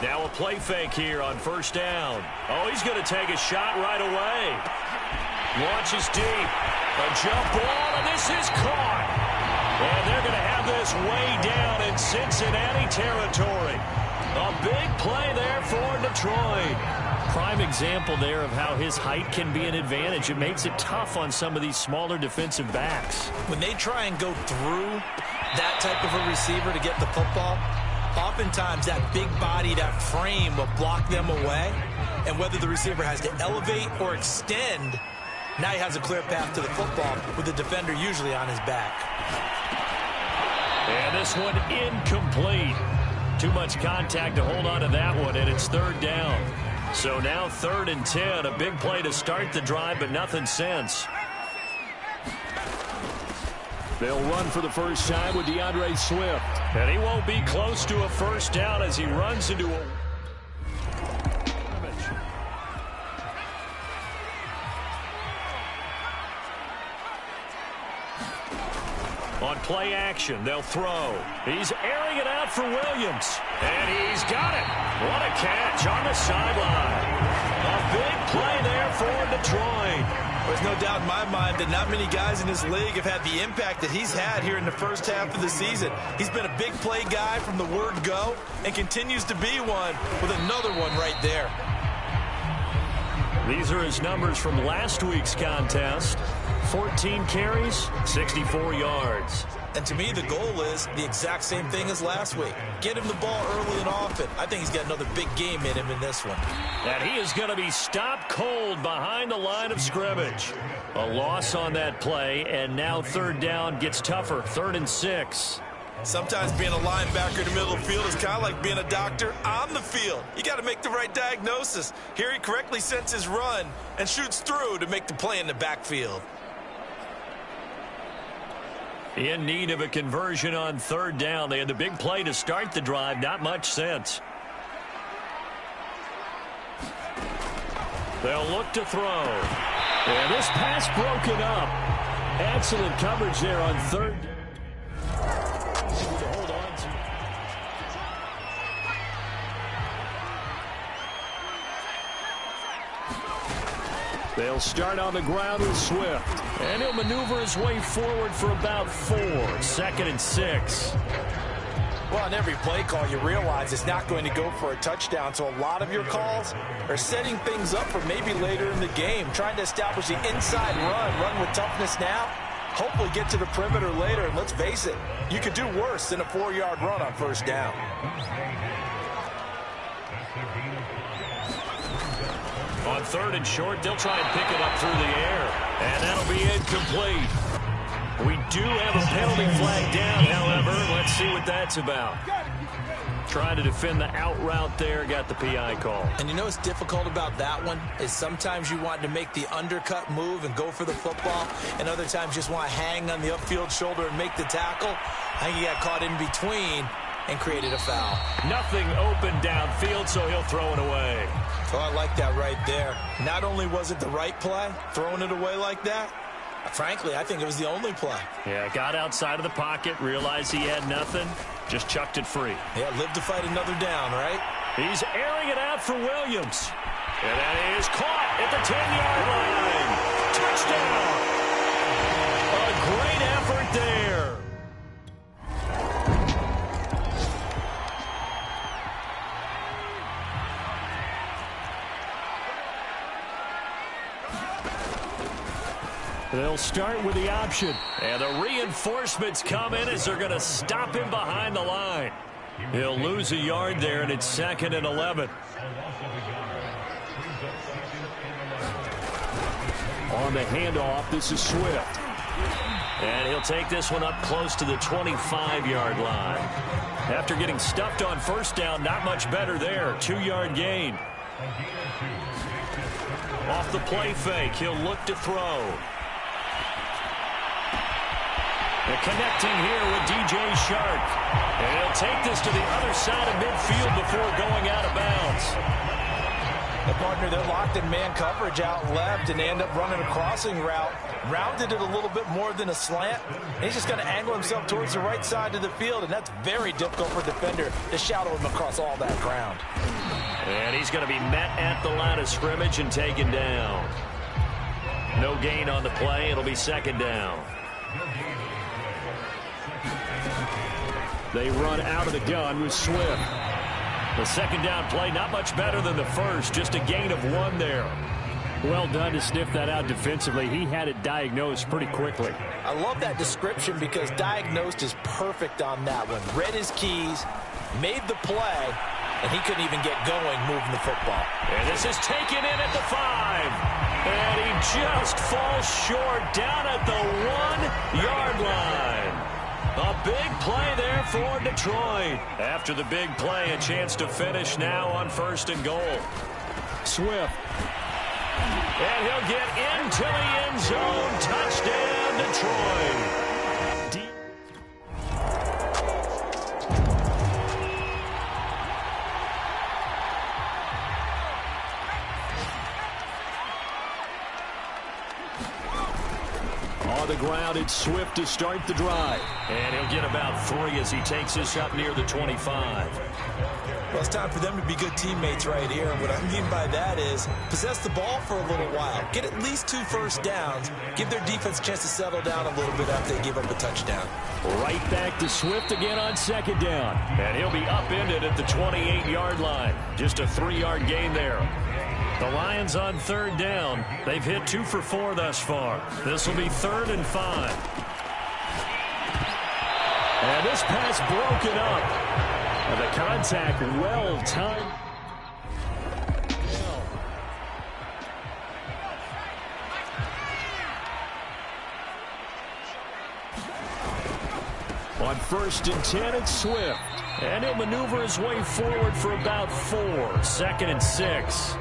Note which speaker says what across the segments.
Speaker 1: Now a play fake here on first down. Oh, he's going to take a shot right away. Launches deep. A jump ball, and this is caught. And they're going to have this way down in Cincinnati territory. A big play there for Detroit. Prime example there of how his height can be an advantage. It makes it tough on some of these smaller defensive backs.
Speaker 2: When they try and go through that type of a receiver to get the football, oftentimes that big body, that frame will block them away. And whether the receiver has to elevate or extend, now he has a clear path to the football with the defender usually on his back.
Speaker 1: And this one incomplete. Too much contact to hold on to that one, and it's third down. So now 3rd and 10, a big play to start the drive, but nothing since. They'll run for the first time with DeAndre Swift. And he won't be close to a first down as he runs into a... On play action, they'll throw. He's airing it out for Williams. And he's got it. What a catch on the sideline. A big play there for Detroit.
Speaker 2: There's no doubt in my mind that not many guys in this league have had the impact that he's had here in the first half of the season. He's been a big play guy from the word go and continues to be one with another one right there.
Speaker 1: These are his numbers from last week's contest. 14 carries, 64 yards.
Speaker 2: And to me, the goal is the exact same thing as last week. Get him the ball early and often. I think he's got another big game in him in this one.
Speaker 1: And he is going to be stopped cold behind the line of scrimmage. A loss on that play, and now 3rd down gets tougher. 3rd and 6.
Speaker 2: Sometimes being a linebacker in the middle of the field is kind of like being a doctor on the field. You got to make the right diagnosis. Here he correctly sets his run and shoots through to make the play in the backfield.
Speaker 1: In need of a conversion on 3rd down. They had the big play to start the drive. Not much sense. They'll look to throw. And this pass broken up. Excellent coverage there on 3rd. Hold on to. They'll start on the ground with Swift. And he'll maneuver his way forward for about 4. 2nd and 6.
Speaker 2: Well, on every play call, you realize it's not going to go for a touchdown. So a lot of your calls are setting things up for maybe later in the game, trying to establish the inside run with toughness now, hopefully get to the perimeter later. And let's face it, you could do worse than a 4-yard run on first down.
Speaker 1: On 3rd and short, they'll try and pick it up through the air. And that'll be incomplete. We do have a penalty flag down, however. Let's see what that's about. Trying to defend the out route there, got the PI call.
Speaker 2: And you know what's difficult about that one is sometimes you want to make the undercut move and go for the football, and other times just want to hang on the upfield shoulder and make the tackle. I think he got caught in between and created a foul.
Speaker 1: Nothing open downfield, so he'll throw it away.
Speaker 2: Oh, I like that right there. Not only was it the right play, throwing it away like that, frankly, I think it was the only play.
Speaker 1: Yeah, got outside of the pocket, realized he had nothing, just chucked it free.
Speaker 2: Yeah, live to fight another down, right?
Speaker 1: He's airing it out for Williams. And that is caught at the 10-yard line. Touchdown. A great effort there. They'll start with the option. And the reinforcements come in as they're going to stop him behind the line. He'll lose a yard there, and it's 2nd and 11. On the handoff, this is Swift. And he'll take this one up close to the 25-yard line. After getting stuffed on first down, not much better there. 2-yard gain. Off the play fake, he'll look to throw. They're connecting here with DJ Shark. And he'll take this to the other side of midfield before going out of bounds.
Speaker 2: The partner, they're locked in man coverage out left, and they end up running a crossing route. rounded it a little bit more than a slant. And he's just going to angle himself towards the right side of the field, and that's very difficult for a defender to shadow him across all that ground.
Speaker 1: And he's going to be met at the line of scrimmage and taken down. No gain on the play. It'll be second down. They run out of the gun with Swift. The second down play, not much better than the first, just a gain of 1 there. Well done to sniff that out defensively. He had it diagnosed pretty quickly.
Speaker 2: I love that description because diagnosed is perfect on that one. Read his keys, made the play, and he couldn't even get going moving the football.
Speaker 1: And this is taken in at the 5. And he just falls short down at the 1-yard line. A big play there for Detroit. After the big play, a chance to finish now on 1st and goal. Swift. And he'll get into the end zone. Touchdown, Detroit. On the ground, it's Swift to start the drive. And he'll get about 3 as he takes this up near the 25.
Speaker 2: Well, it's time for them to be good teammates right here. And what I mean by that is possess the ball for a little while. Get at least 2 first downs. Give their defense a chance to settle down a little bit after they give up a touchdown.
Speaker 1: Right back to Swift again on 2nd down. And he'll be upended at the 28-yard line. Just a 3-yard gain there. The Lions on 3rd down. They've hit 2 for 4 thus far. This will be 3rd and 5. And this pass broken up. And the contact well timed. On 1st and 10, it's Swift. And he'll maneuver his way forward for about 4. 2nd and 6.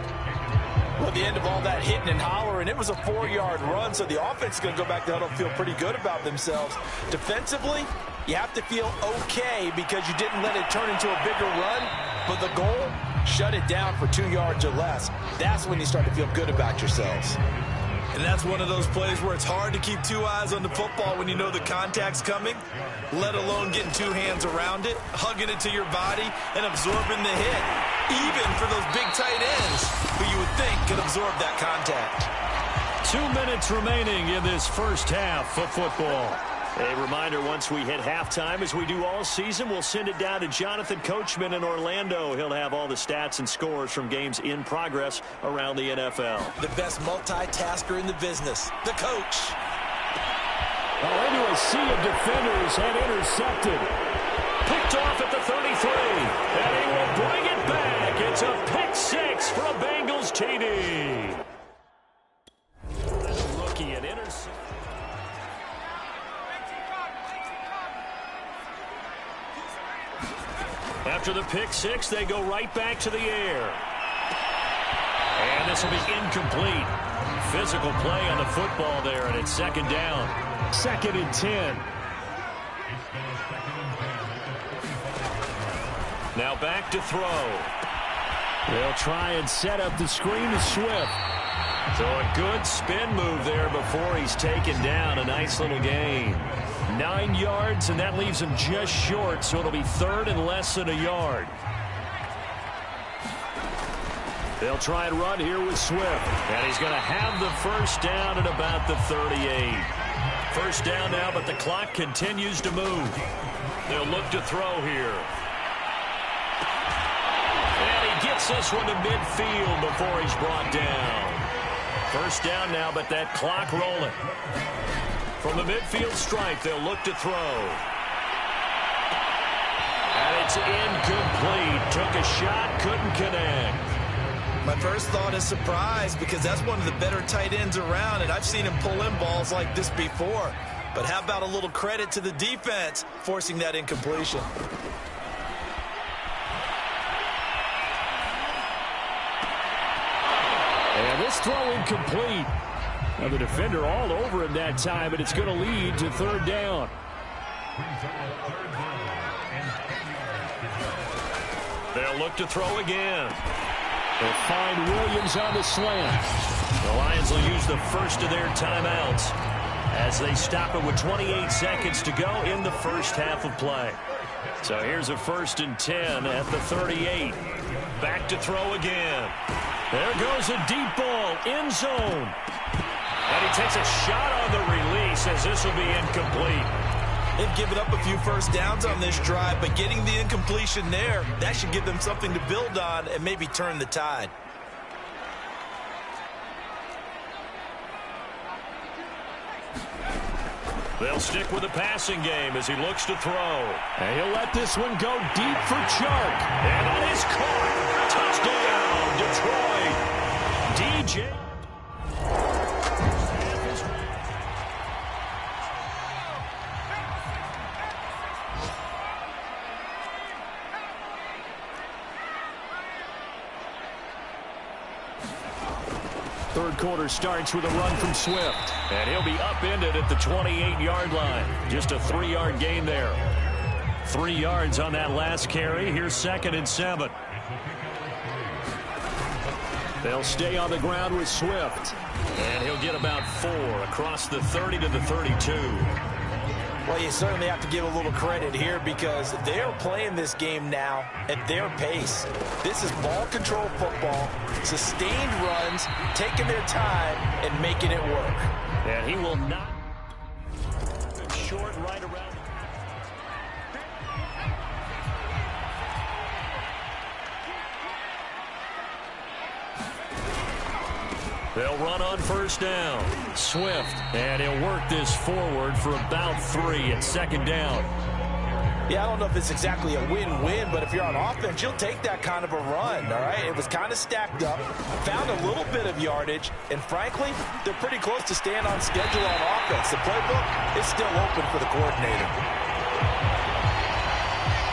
Speaker 2: Well, at the end of all that hitting and hollering, it was a 4-yard run, so the offense is going to go back to huddle and feel pretty good about themselves. Defensively, you have to feel okay because you didn't let it turn into a bigger run, but the goal, shut it down for 2 yards or less. That's when you start to feel good about yourselves. And that's one of those plays where it's hard to keep 2 eyes on the football when you know the contact's coming, let alone getting 2 hands around it, hugging it to your body, and absorbing the hit, even for those big tight ends who you would think could absorb that contact.
Speaker 1: 2 minutes remaining in this first half of football. A reminder, once we hit halftime, as we do all season, we'll send it down to Jonathan Coachman in Orlando. He'll have all the stats and scores from games in progress around the NFL.
Speaker 2: The best multitasker in the business, the coach.
Speaker 1: Oh, into a sea of defenders and intercepted. Picked off at the 33, and he will bring it back. It's a pick 6 for a Bengals TD. Rookie and intercepted. After the pick 6, they go right back to the air. And this will be incomplete. Physical play on the football there, and it's 2nd down. 2nd and 10. Now back to throw. They'll try and set up the screen to Swift. So a good spin move there before he's taken down. A nice little gain. 9 yards, and that leaves him just short, so it'll be 3rd and less than a yard. They'll try and run here with Swift, and he's going to have the first down at about the 38. First down now, but the clock continues to move. They'll look to throw here. And he gets this one to midfield before he's brought down. First down now, but that clock rolling. From the midfield stripe, they'll look to throw. And it's incomplete. Took a shot, couldn't connect.
Speaker 2: My first thought is surprise because that's one of the better tight ends around, and I've seen him pull in balls like this before. But how about a little credit to the defense forcing that incompletion?
Speaker 1: And this throw incomplete. Now the defender all over him that time, but it's going to lead to 3rd down. They'll look to throw again. They'll find Williams on the slant. The Lions will use the first of their timeouts. as they stop it with 28 seconds to go in the first half of play. So here's a 1st and 10 at the 38. Back to throw again. There goes a deep ball, end zone. And he takes a shot on the release as this will be incomplete.
Speaker 2: They've given up a few first downs on this drive, but getting the incompletion there, that should give them something to build on and maybe turn the tide.
Speaker 1: They'll stick with the passing game as he looks to throw. And he'll let this one go deep for Chark. And that is caught. Touchdown, Detroit. DJ. Third quarter starts with a run from Swift. And he'll be upended at the 28-yard line. Just a 3-yard gain there. 3 yards on that last carry. Here's 2nd and 7. They'll stay on the ground with Swift. And he'll get about 4 across the 30 to the 32.
Speaker 2: Well, you certainly have to give a little credit here because they're playing this game now at their pace. This is ball control football, sustained runs, taking their time, and making it work.
Speaker 1: And he will not. Short right around. They'll run on 1st down. Swift, and he'll work this forward for about 3 at 2nd down.
Speaker 2: Yeah, I don't know if it's exactly a win-win, but if you're on offense, you'll take that kind of a run, all right? It was kind of stacked up, found a little bit of yardage, and frankly, they're pretty close to staying on schedule on offense. The playbook is still open for the coordinator.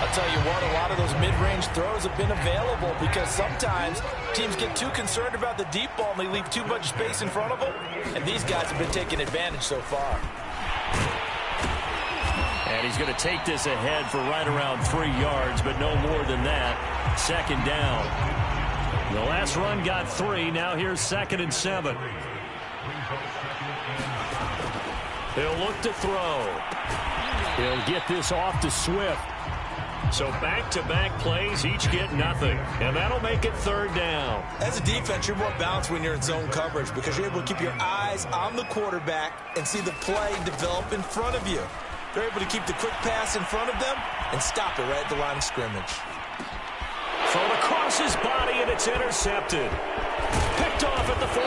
Speaker 2: I'll tell you what, a lot of those mid-range throws have been available because sometimes teams get too concerned about the deep ball and they leave too much space in front of them, and these guys have been taking advantage so far.
Speaker 1: And he's going to take this ahead for right around 3 yards, but no more than that. 2nd down. The last run got 3. Now here's 2nd and 7. He'll look to throw. He'll get this off to Swift. So back-to-back plays, each get nothing. And that'll make it 3rd down.
Speaker 2: As a defense, you're more balanced when you're in zone coverage because you're able to keep your eyes on the quarterback and see the play develop in front of you. They're able to keep the quick pass in front of them and stop it right at the line of scrimmage.
Speaker 1: Thrown across his body, and it's intercepted. Picked off at the 45.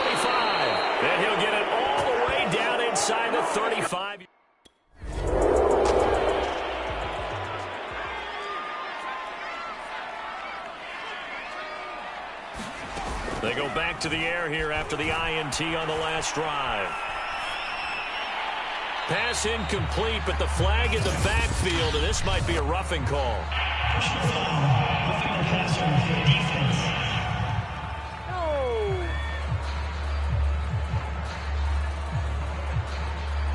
Speaker 1: And he'll get it all the way down inside the 35. They go back to the air here after the INT on the last drive. Pass incomplete, but the flag in the backfield, and this might be a roughing call.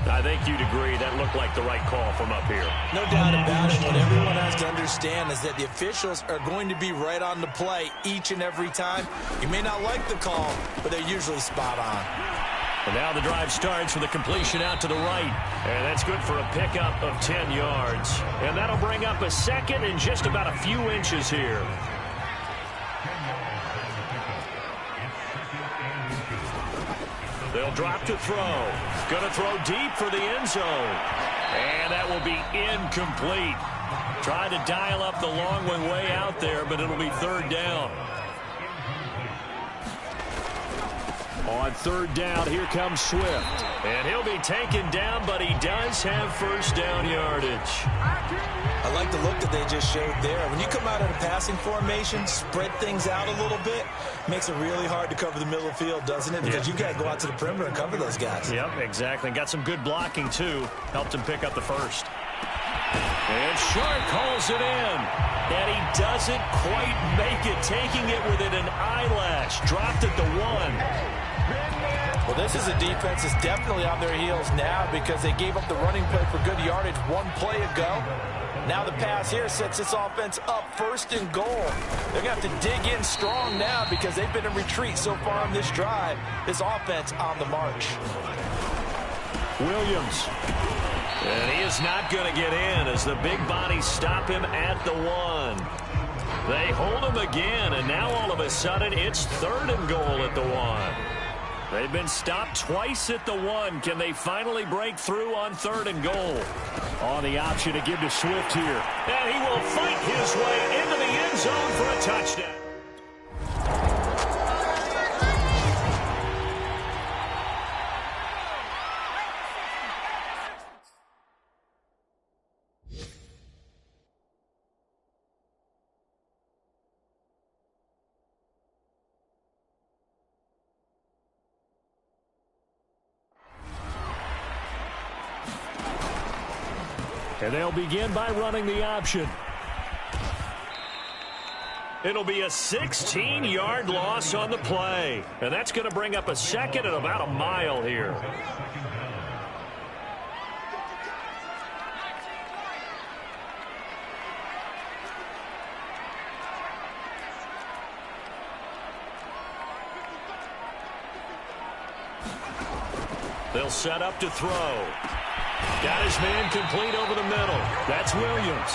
Speaker 1: I think you'd agree that looked like the right call from up here.
Speaker 2: No doubt about it. What everyone has to understand is that the officials are going to be right on the play each and every time. You may not like the call, but they're usually spot on.
Speaker 1: And now the drive starts with a completion out to the right. And that's good for a pickup of 10 yards. And that'll bring up a 2nd and just about a few inches here. They'll drop to throw. Going to throw deep for the end zone. And that will be incomplete. Tried to dial up the long one way out there, but it'll be 3rd down. On 3rd down, here comes Swift. And he'll be taken down, but he does have 1st down yardage.
Speaker 2: I like the look that they just showed there. When you come out in a passing formation, spread things out a little bit, makes it really hard to cover the middle of the field, doesn't it? Because you got to go out to the perimeter and cover those guys.
Speaker 1: Yep, exactly. And got some good blocking, too. Helped him pick up the 1st. And Shark calls it in. And he doesn't quite make it, taking it within an eyelash. Dropped at the 1.
Speaker 2: Well, this is a defense that's definitely on their heels now because they gave up the running play for good yardage 1 play ago. Now the pass here sets this offense up 1st and goal. They're going to have to dig in strong now because they've been in retreat so far on this drive. This offense on the march.
Speaker 1: Williams. And he is not going to get in as the big bodies stop him at the 1. They hold him again, and now all of a sudden it's 3rd and goal at the 1. They've been stopped twice at the 1. Can they finally break through on 3rd and goal? On the option to give to Swift here. And he will fight his way into the end zone for a touchdown. And they'll begin by running the option. It'll be a 16-yard loss on the play. And that's going to bring up a 2nd and about a mile here. They'll set up to throw. Got his man complete over the middle. That's Williams.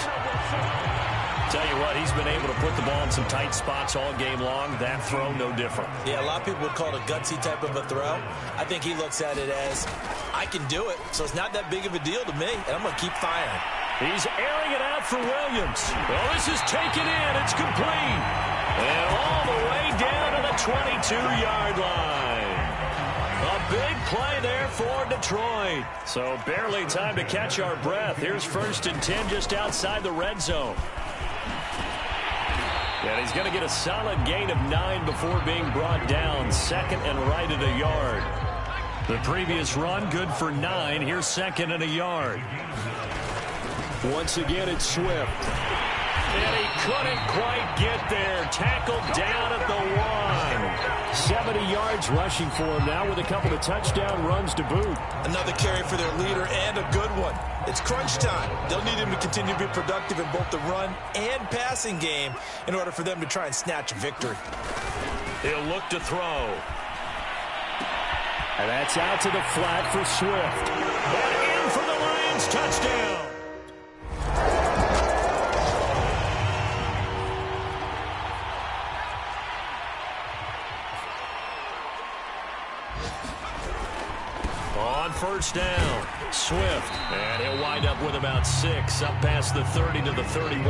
Speaker 1: Tell you what, he's been able to put the ball in some tight spots all game long. That throw, no different.
Speaker 2: Yeah, a lot of people would call it a gutsy type of a throw. I think he looks at it as, I can do it, so it's not that big of a deal to me, and I'm going to keep firing.
Speaker 1: He's airing it out for Williams. Well, this is taken in. It's complete. And all the way down to the 22-yard line. A big play there for Detroit. So barely time to catch our breath. Here's 1st and 10 just outside the red zone. And he's going to get a solid gain of 9 before being brought down. 2nd and right at a yard. The previous run good for 9. Here's 2nd and a yard. Once again, it's Swift. And he couldn't quite get there. Tackled down at the 1. 70 yards rushing for him now with a couple of touchdown runs to boot.
Speaker 2: Another carry for their leader and a good one. It's crunch time. They'll need him to continue to be productive in both the run and passing game in order for them to try and snatch a victory.
Speaker 1: He'll look to throw. And that's out to the flat for Swift. And in for the Lions touchdown. On 1st down, Swift, and he'll wind up with about 6, up past the 30 to the 31.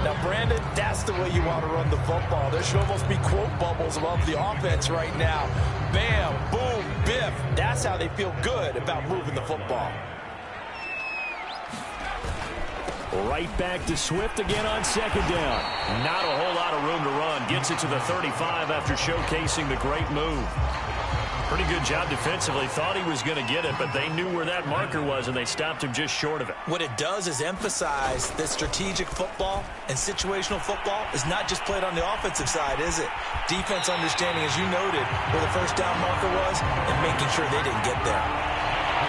Speaker 2: Now, Brandon, that's the way you want to run the football. There should almost be quote bubbles above the offense right now. Bam, boom, biff. That's how they feel good about moving the football.
Speaker 1: Right back to Swift again on 2nd down. Not a whole lot of room to run. Gets it to the 35 after showcasing the great move. Pretty good job defensively. Thought he was going to get it, but they knew where that marker was, and they stopped him just short of it.
Speaker 2: What it does is emphasize that strategic football and situational football is not just played on the offensive side, is it? Defense understanding, as you noted, where the 1st down marker was and making sure they didn't get there.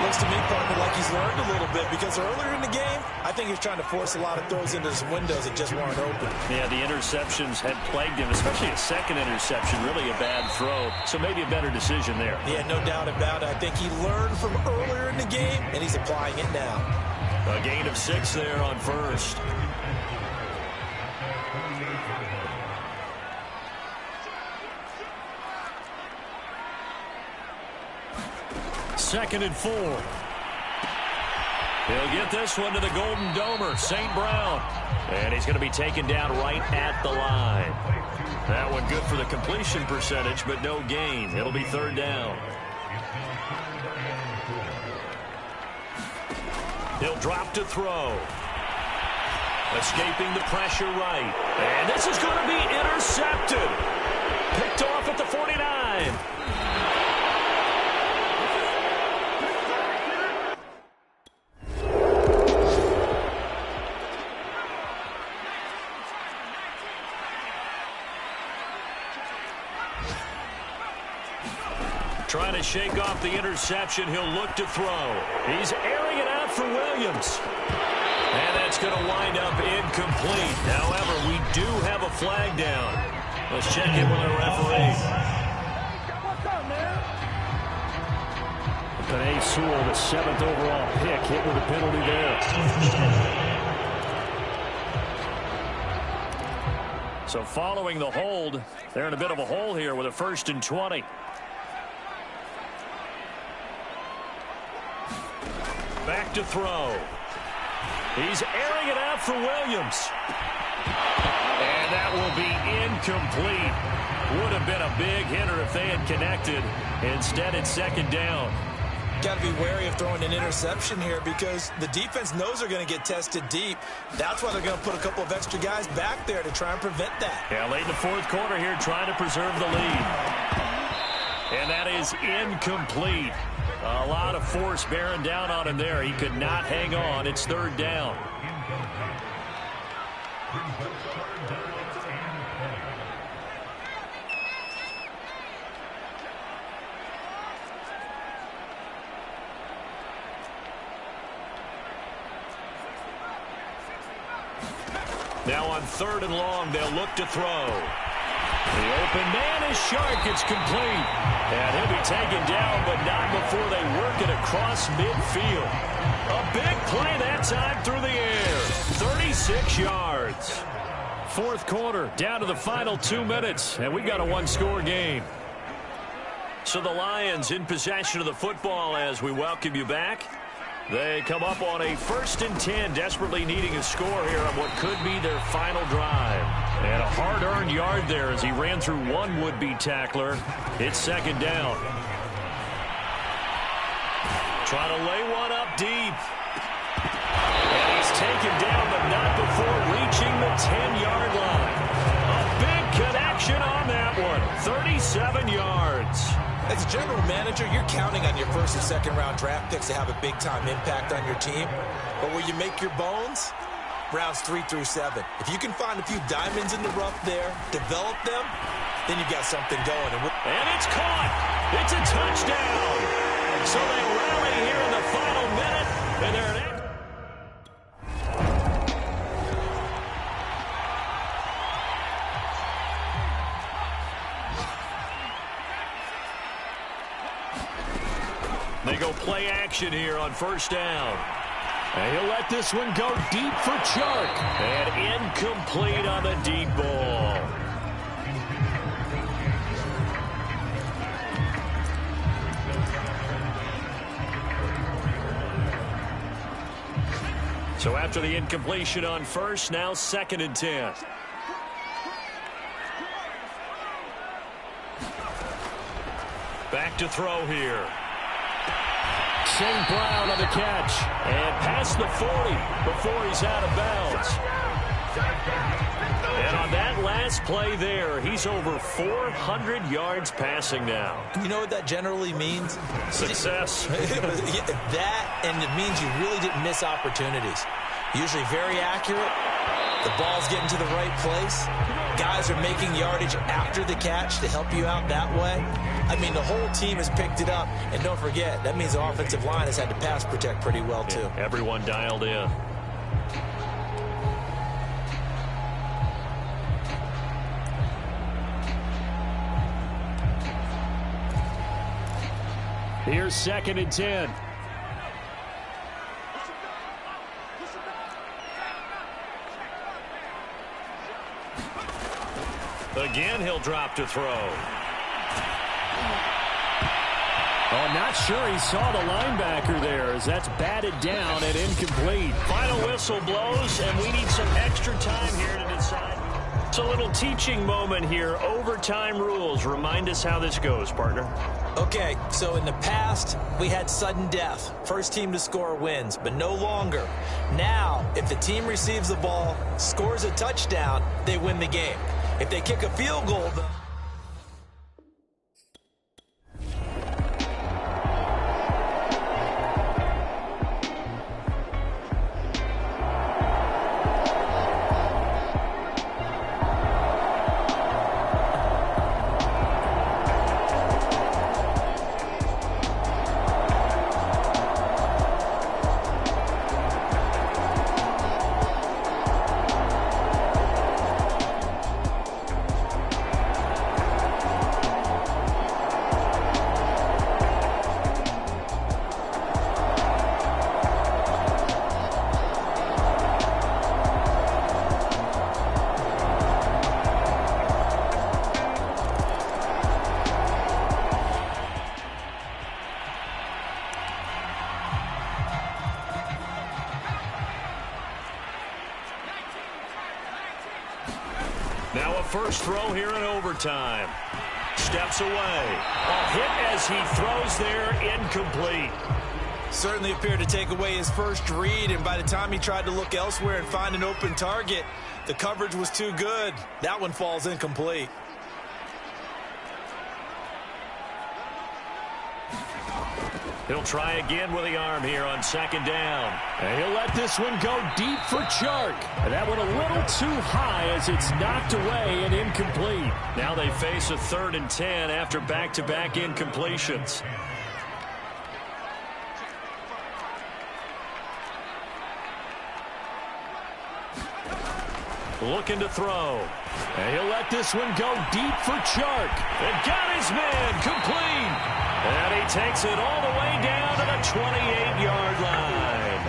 Speaker 2: Looks to me, partner, like he's learned a little bit because earlier in the game, I think he's trying to force a lot of throws into some windows that just weren't open.
Speaker 1: Yeah, the interceptions had plagued him, especially a 2nd interception, really a bad throw. So maybe a better decision there.
Speaker 2: Yeah, no doubt about it. I think he learned from earlier in the game, and he's applying it now.
Speaker 1: A gain of 6 there on 1st. Second and 4. He'll get this one to the Golden Domer, St. Brown. And he's going to be taken down right at the line. That one good for the completion percentage, but no gain. It'll be 3rd down. He'll drop to throw. Escaping the pressure right. And this is going to be intercepted. Picked off at the 49. Trying to shake off the interception. He'll look to throw. He's airing it out for Williams. And that's going to wind up incomplete. However, we do have a flag down. Let's check in with our referee. The Penei Sewell, the 7th overall pick, hit with a penalty there. So following the hold, they're in a bit of a hole here with a 1st and 20. Back to throw. He's airing it out for Williams. And that will be incomplete. Would have been a big hitter if they had connected. Instead, it's 2nd down.
Speaker 2: Got to be wary of throwing an interception here because the defense knows they're going to get tested deep. That's why they're going to put a couple of extra guys back there to try and prevent that.
Speaker 1: Yeah, late in the 4th quarter here, trying to preserve the lead. And that is incomplete. A lot of force bearing down on him there. He could not hang on. It's 3rd down. Now on 3rd and long, they'll look to throw. The open man is Shark. It's complete. And he'll be taken down, but not before they work it across midfield. A big play that time through the air. 36 yards. 4th quarter, down to the final 2 minutes, and we've got a 1-score game. So the Lions in possession of the football as we welcome you back. They come up on a 1st and 10, desperately needing a score here on what could be their final drive. And a hard-earned yard there as he ran through one would-be tackler. It's 2nd down. Trying to lay one up deep. And he's taken down, but not before reaching the 10-yard line. A big connection on that one. 37 yards.
Speaker 2: As a general manager, you're counting on your 1st and 2nd round draft picks to have a big-time impact on your team. But where you make your bones, rounds 3 through 7. If you can find a few diamonds in the rough there, develop them, then you've got something going.
Speaker 1: And it's caught. It's a touchdown. So they rally here in the final minute, and they're an They go play action here on 1st down. And he'll let this one go deep for Chark. And incomplete on the deep ball. So after the incompletion on 1st, now 2nd and 10. Back to throw here. St. Brown on the catch. And past the 40 before he's out of bounds. And on that last play there, he's over 400 yards passing now.
Speaker 2: You know what that generally means?
Speaker 1: Success.
Speaker 2: That, and it means you really didn't miss opportunities. Usually very accurate. The ball's getting to the right place. Guys are making yardage after the catch to help you out that way. I mean, the whole team has picked it up. And don't forget, that means the offensive line has had to pass protect pretty well, too.
Speaker 1: Yeah, everyone dialed in. Here's 2nd and 10. Again, he'll drop to throw. Oh, I'm not sure he saw the linebacker there as that's batted down and incomplete. Final whistle blows, and we need some extra time here to decide. It's a little teaching moment here. Overtime rules. Remind us how this goes, partner.
Speaker 2: Okay, so in the past, we had sudden death. First team to score wins, but no longer. Now, if the team receives the ball, scores a touchdown, they win the game. If they kick a field goal, though,
Speaker 1: Now a first throw here in overtime. Steps away. A hit as he throws there, incomplete.
Speaker 2: Certainly appeared to take away his first read, and by the time he tried to look elsewhere and find an open target, the coverage was too good. That one falls incomplete.
Speaker 1: He'll try again with the arm here on second down. And he'll let this one go deep for Chark. And that one a little too high as it's knocked away and incomplete. Now they face a 3rd and 10 after back-to-back incompletions. Looking to throw. And he'll let this one go deep for Chark. And got his man complete. And he takes it all the way down to the 28-yard line.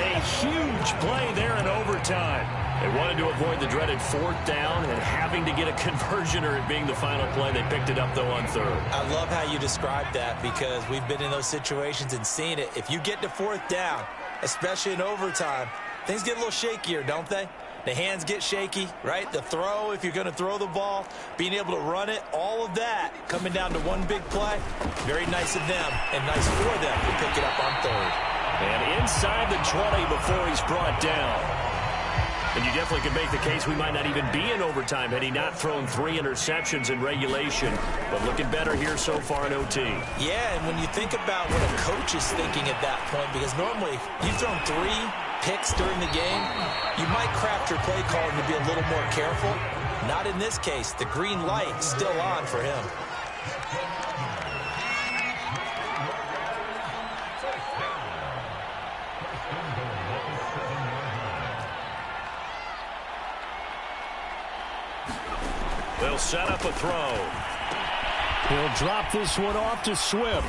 Speaker 1: A huge play there in overtime. They wanted to avoid the dreaded 4th down and having to get a conversion or it being the final play. They picked it up, though, on 3rd.
Speaker 2: I love how you described that because we've been in those situations and seen it. If you get to 4th down, especially in overtime, things get a little shakier, don't they? The hands get shaky, right? The throw, if you're going to throw the ball, being able to run it, all of that coming down to one big play. Very nice of them and nice for them to pick it up on 3rd.
Speaker 1: And inside the 20 before he's brought down. And you definitely could make the case we might not even be in overtime had he not thrown 3 interceptions in regulation. But looking better here so far in OT.
Speaker 2: Yeah, and when you think about what a coach is thinking at that point, because normally you've thrown 3 picks during the game, you might craft your play calling to be a little more careful. Not in this case. The green light still on for him.
Speaker 1: They'll set up a throw. He'll drop this one off to Swift.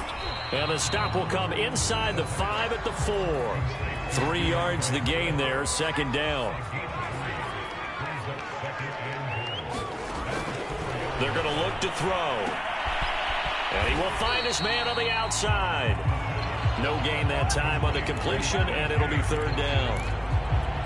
Speaker 1: And the stop will come inside the 5 at the 4. 3 yards the gain there, 2nd down. They're going to look to throw. And he will find his man on the outside. No gain that time on the completion, and it'll be 3rd down.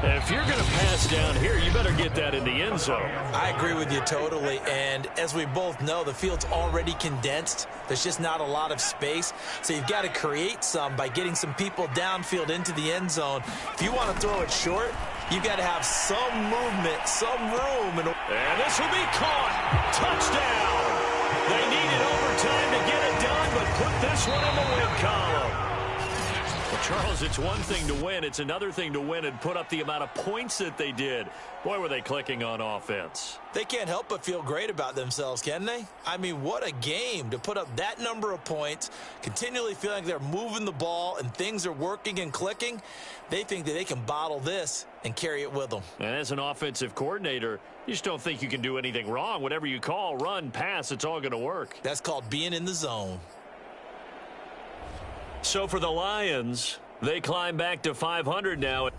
Speaker 1: If you're going to pass down here, you better get that in the end zone.
Speaker 2: I agree with you totally, and as we both know, the field's already condensed. There's just not a lot of space, so you've got to create some by getting some people downfield into the end zone. If you want to throw it short, you've got to have some movement, some room.
Speaker 1: And this will be caught. Touchdown. They needed overtime to get it done, but put this one in the win column. Well, Charles, it's one thing to win. It's another thing to win and put up the amount of points that they did. Boy, were they clicking on offense.
Speaker 2: They can't help but feel great about themselves, can they? I mean, what a game to put up that number of points, continually feeling like they're moving the ball and things are working and clicking. They think that they can bottle this and carry it with them.
Speaker 1: And as an offensive coordinator, you just don't think you can do anything wrong. Whatever you call, run, pass, it's all going to work.
Speaker 2: That's called being in the zone.
Speaker 1: So for the Lions, they climb back to 500 now.